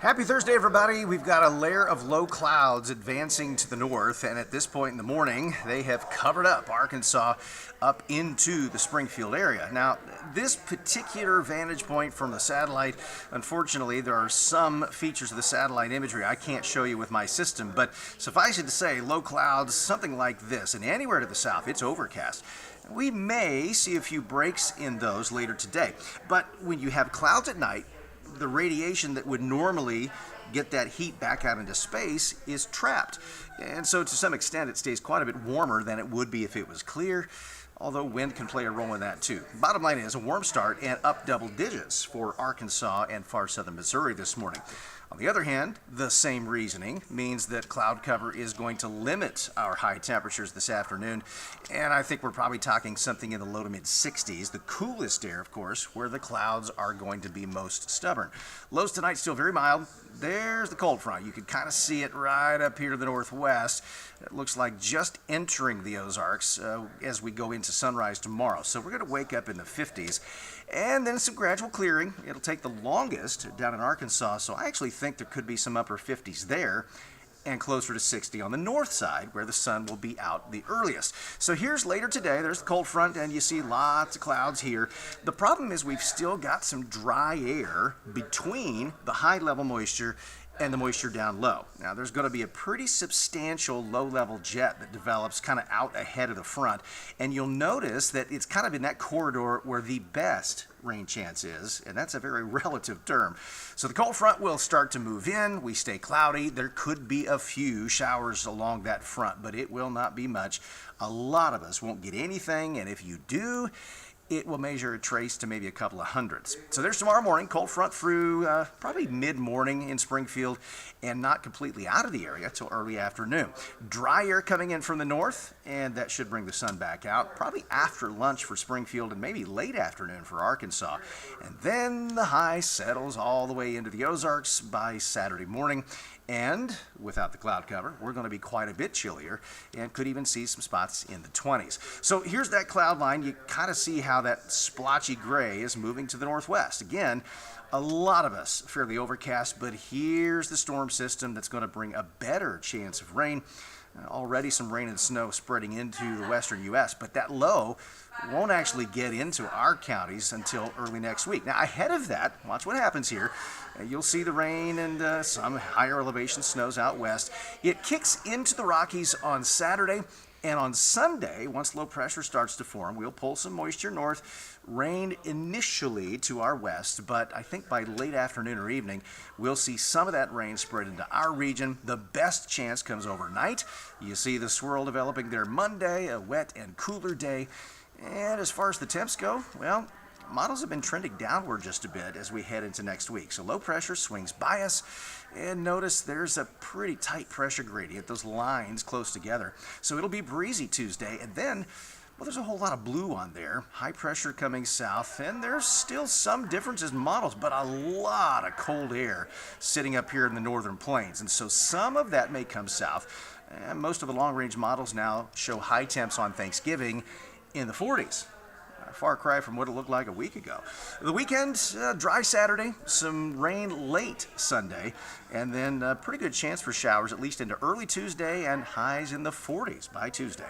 Happy Thursday, everybody. We've got a layer of low clouds advancing to the north, and at this point in the morning, they have covered up Arkansas up into the Springfield area. Now, this particular vantage point from the satellite, unfortunately, there are some features of the satellite imagery I can't show you with my system, but suffice it to say, low clouds, something like this, and anywhere to the south, it's overcast. We may see a few breaks in those later today, but when you have clouds at night, the radiation that would normally get that heat back out into space is trapped. And so to some extent it stays quite a bit warmer than it would be if it was clear, although wind can play a role in that too. Bottom line is a warm start and up double digits for Arkansas and far southern Missouri this morning. On the other hand, the same reasoning means that cloud cover is going to limit our high temperatures this afternoon, and I think we're probably talking something in the low to mid 60s, the coolest air, of course, where the clouds are going to be most stubborn. Lows tonight still very mild. There's the cold front. You can kind of see it right up here to the northwest. It looks like just entering the Ozarks as we go into sunrise tomorrow. So we're going to wake up in the 50s, and then some gradual clearing. It'll take the longest down in Arkansas, so I actually think there could be some upper 50s there, and closer to 60 on the north side where the sun will be out the earliest. So here's later today. There's the cold front, and you see lots of clouds here. The problem is we've still got some dry air between the high level moisture and the moisture down low. Now there's going to be a pretty substantial low-level jet that develops kind of out ahead of the front, and you'll notice that it's kind of in that corridor where the best rain chance is, and that's a very relative term. So the cold front will start to move in. We stay cloudy. There could be a few showers along that front, but it will not be much. A lot of us won't get anything, and if you do, it will measure a trace to maybe a couple of hundredths. So there's tomorrow morning, cold front through probably mid-morning in Springfield and not completely out of the area till early afternoon. Dry air coming in from the north, and that should bring the sun back out probably after lunch for Springfield and maybe late afternoon for Arkansas. And then the high settles all the way into the Ozarks by Saturday morning. And without the cloud cover, we're going to be quite a bit chillier and could even see some spots in the 20s. So here's that cloud line. You kind of see how that splotchy gray is moving to the northwest. Again, a lot of us fairly overcast, but here's the storm system that's going to bring a better chance of rain. Already some rain and snow spreading into the western U.S., but that low won't actually get into our counties until early next week. Now, ahead of that, watch what happens here. You'll see the rain and some higher elevation snows out west. It kicks into the Rockies on Saturday, and on Sunday, once low pressure starts to form, we'll pull some moisture north, rain initially to our west, but I think by late afternoon or evening, we'll see some of that rain spread into our region. The best chance comes overnight. You see the swirl developing there Monday, a wet and cooler day. And as far as the temps go, well, models have been trending downward just a bit as we head into next week. So low pressure swings by us, and notice there's a pretty tight pressure gradient, those lines close together. So it'll be breezy Tuesday, and then, well, there's a whole lot of blue on there. High pressure coming south, and there's still some differences in models, but a lot of cold air sitting up here in the northern plains. And so some of that may come south. And most of the long-range models now show high temps on Thanksgiving in the 40s. A far cry from what it looked like a week ago. The weekend, dry Saturday, some rain late Sunday, and then a pretty good chance for showers at least into early Tuesday and highs in the 40s by Tuesday.